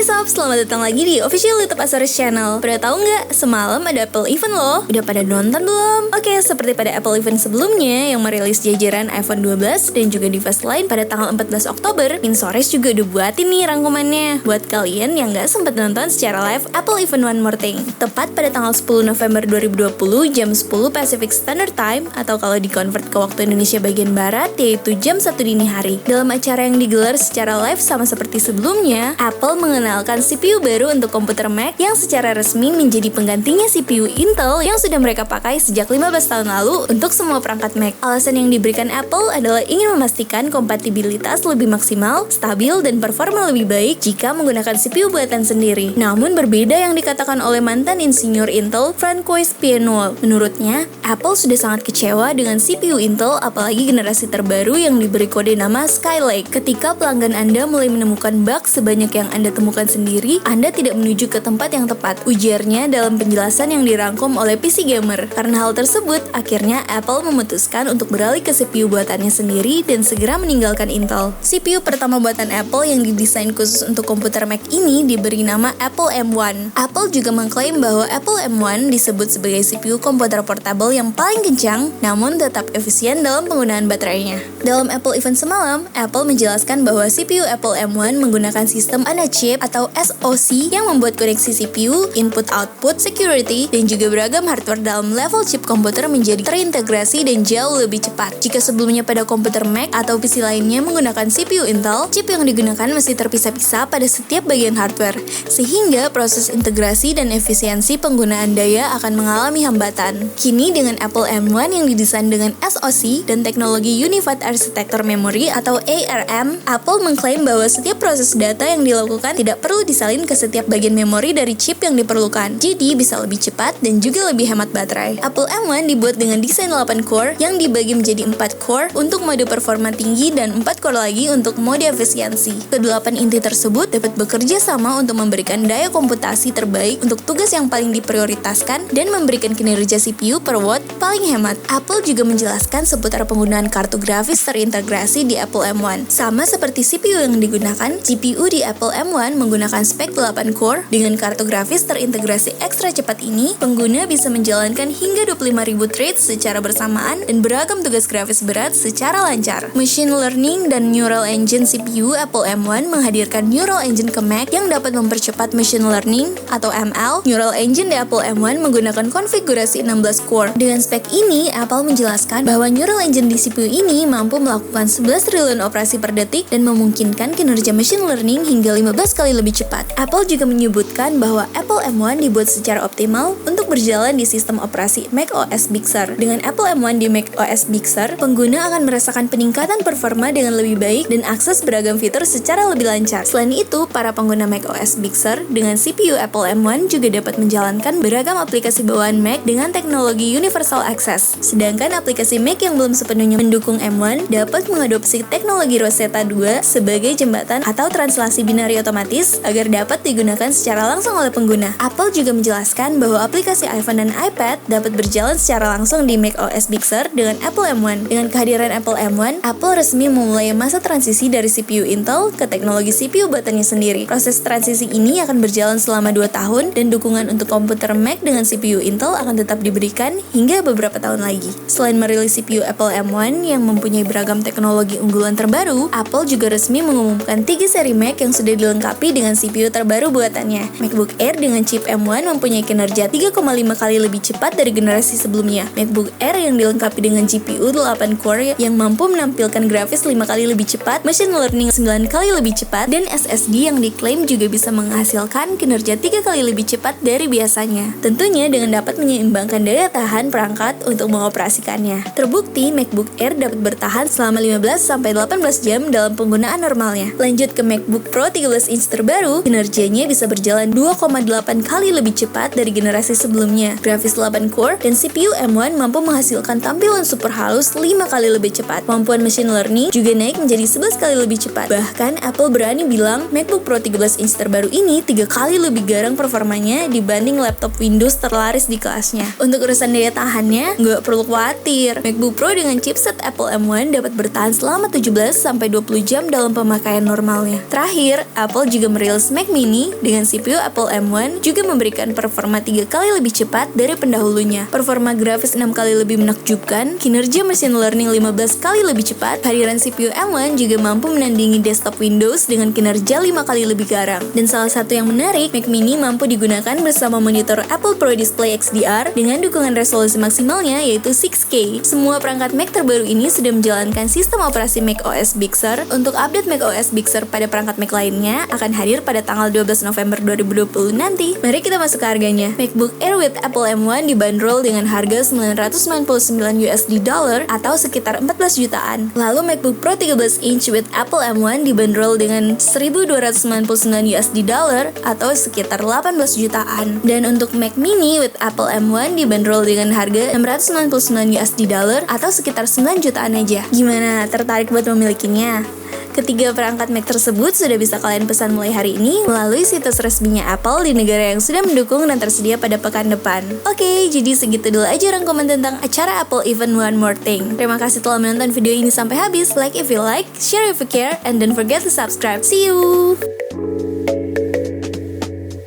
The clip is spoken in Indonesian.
Sob, selamat datang lagi di official YouTube Azores Channel. Pada tahu nggak, semalam ada Apple Event loh. Udah pada nonton belum? Oke, seperti pada Apple Event sebelumnya yang merilis jajaran iPhone 12 dan juga device lain pada tanggal 14 Oktober, Minsores juga udah buatin nih rangkumannya buat kalian yang nggak sempat nonton secara live Apple Event One More Thing. Tepat pada tanggal 10 November 2020 jam 10 Pacific Standard Time atau kalau di-convert ke waktu Indonesia bagian Barat yaitu jam 1 dini hari. Dalam acara yang digelar secara live sama seperti sebelumnya, Apple mengenalkan CPU baru untuk komputer Mac yang secara resmi menjadi penggantinya CPU Intel yang sudah mereka pakai sejak 15 tahun lalu untuk semua perangkat Mac. Alasan yang diberikan Apple adalah ingin memastikan kompatibilitas lebih maksimal, stabil, dan performa lebih baik jika menggunakan CPU buatan sendiri. Namun berbeda yang dikatakan oleh mantan insinyur Intel, Francois Piennoul. Menurutnya, Apple sudah sangat kecewa dengan CPU Intel, apalagi generasi terbaru yang diberi kode nama Skylake. Ketika pelanggan Anda mulai menemukan bug sebanyak yang Anda temukan sendiri, Anda tidak menuju ke tempat yang tepat, ujarnya dalam penjelasan yang dirangkum oleh PC Gamer. Karena hal tersebut, akhirnya Apple memutuskan untuk beralih ke CPU buatannya sendiri dan segera meninggalkan Intel. CPU pertama buatan Apple yang didesain khusus untuk komputer Mac ini diberi nama Apple M1. Apple juga mengklaim bahwa Apple M1 disebut sebagai CPU komputer portable yang paling kencang, namun tetap efisien dalam penggunaan baterainya. Dalam Apple Event semalam, Apple menjelaskan bahwa CPU Apple M1 menggunakan sistem on-a-chip atau SoC yang membuat koneksi CPU, input-output, security, dan juga beragam hardware dalam level chip komputer menjadi terintegrasi dan jauh lebih cepat. Jika sebelumnya pada komputer Mac atau PC lainnya menggunakan CPU Intel, chip yang digunakan mesti terpisah-pisah pada setiap bagian hardware, sehingga proses integrasi dan efisiensi penggunaan daya akan mengalami hambatan. Kini dengan Apple M1 yang didesain dengan SoC dan teknologi Unified Architecture Memory atau ARM, Apple mengklaim bahwa setiap proses data yang dilakukan tidak perlu disalin ke setiap bagian memori dari chip yang diperlukan, jadi bisa lebih cepat dan juga lebih hemat baterai. Apple M1 dibuat dengan desain 8 core yang dibagi menjadi 4 core untuk mode performa tinggi dan 4 core lagi untuk mode efisiensi. Kedelapan inti tersebut dapat bekerja sama untuk memberikan daya komputasi terbaik untuk tugas yang paling diprioritaskan dan memberikan kinerja CPU per watt paling hemat. Apple juga menjelaskan seputar penggunaan kartu grafis terintegrasi di Apple M1. Sama seperti CPU yang digunakan, GPU di Apple M1 menggunakan spek 8 core. Dengan kartu grafis terintegrasi ekstra cepat ini, pengguna bisa menjalankan hingga 25.000 threads secara bersamaan dan beragam tugas grafis berat secara lancar. Machine Learning dan Neural Engine CPU Apple M1 menghadirkan Neural Engine ke Mac yang dapat mempercepat Machine Learning atau ML. Neural Engine di Apple M1 menggunakan konfigurasi 16 core. Dengan spek ini, Apple menjelaskan bahwa Neural Engine di CPU ini mampu melakukan 11 triliun operasi per detik dan memungkinkan kinerja machine learning hingga 15 kali lebih cepat. Apple juga menyebutkan bahwa Apple M1 dibuat secara optimal untuk berjalan di sistem operasi macOS Big Sur. Dengan Apple M1 di macOS Big Sur, pengguna akan merasakan peningkatan performa dengan lebih baik dan akses beragam fitur secara lebih lancar. Selain itu, para pengguna macOS Big Sur dengan CPU Apple M1 juga dapat menjalankan beragam aplikasi bawaan Mac dengan teknologi Universal Access. Sedangkan aplikasi Mac yang belum sepenuhnya mendukung M1 dapat mengadopsi teknologi Rosetta 2 sebagai jembatan atau translasi binari otomatis agar dapat digunakan secara langsung oleh pengguna. Apple juga menjelaskan bahwa aplikasi iPhone dan iPad dapat berjalan secara langsung di macOS Big Sur dengan Apple M1. Dengan kehadiran Apple M1, Apple resmi memulai masa transisi dari CPU Intel ke teknologi CPU buatannya sendiri. Proses transisi ini akan berjalan selama 2 tahun dan dukungan untuk komputer Mac dengan CPU Intel akan tetap diberikan hingga beberapa tahun lagi. Selain merilis CPU Apple M1 yang mempunyai beragam teknologi unggulan terbaru, Apple juga resmi mengumumkan 3 seri Mac yang sudah dilengkapi dengan CPU terbaru buatannya. MacBook Air dengan chip M1 mempunyai kinerja 3,5 kali lebih cepat dari generasi sebelumnya. MacBook Air yang dilengkapi dengan GPU 8 core yang mampu menampilkan grafis 5 kali lebih cepat, machine learning 9 kali lebih cepat, dan SSD yang diklaim juga bisa menghasilkan kinerja 3 kali lebih cepat dari biasanya. Tentunya dengan dapat menyeimbangkan daya tahan perangkat untuk mengoperasikannya. Terbukti MacBook Air dapat bertahan selama 15-18 jam dalam penggunaan normalnya. Lanjut ke MacBook Pro 13 inch terbaru, kinerjanya bisa berjalan 2,8 kali lebih cepat dari generasi sebelumnya. Grafis 8 core dan CPU M1 mampu menghasilkan tampilan super halus 5 kali lebih cepat. Kemampuan machine learning juga naik menjadi 11 kali lebih cepat. Bahkan Apple berani bilang MacBook Pro 13 inch terbaru ini 3 kali lebih garang performanya dibanding laptop Windows terlaris di kelasnya. Untuk urusan daya tahannya, nggak perlu khawatir. MacBook Pro dengan chipset Apple M1 dapat bertahan selama 17-20 jam dalam pemakaian normalnya. Terakhir, Apple juga merilis Mac Mini dengan CPU Apple M1 juga memberikan performa 3 kali lebih cepat dari pendahulunya. Performa grafis 6 kali lebih menakjubkan, kinerja machine learning 15 kali lebih cepat, hadiran CPU M1 juga mampu menandingi desktop Windows dengan kinerja 5 kali lebih garang. Dan salah satu yang menarik, Mac Mini mampu digunakan bersama monitor Apple Pro Display XDR dengan dukungan resolusi maksimalnya yaitu 6K. Semua perangkat Mac terbaru ini sudah menjalankan sistem operasi macOS Big Sur. Untuk update macOS Big Sur pada perangkat Mac lainnya akan hadir pada tanggal 12 November 2020 nanti. Mari kita masuk ke harganya. MacBook Air with Apple M1 dibanderol dengan harga $999 atau sekitar 14 jutaan. Lalu MacBook Pro 13 inch with Apple M1 dibanderol dengan $1.299 atau sekitar 18 jutaan. Dan untuk Mac Mini with Apple M1 dibanderol dengan harga $699 atau sekitar 9 jutaan aja. Gimana, tertarik buat memilikinya? Ketiga perangkat Mac tersebut sudah bisa kalian pesan mulai hari ini melalui situs resminya Apple di negara yang sudah mendukung dan tersedia pada pekan depan. Oke, jadi segitu dulu aja rangkuman tentang acara Apple Event One More Thing. Terima kasih telah menonton video ini sampai habis. Like if you like, share if you care, and don't forget to subscribe. See you!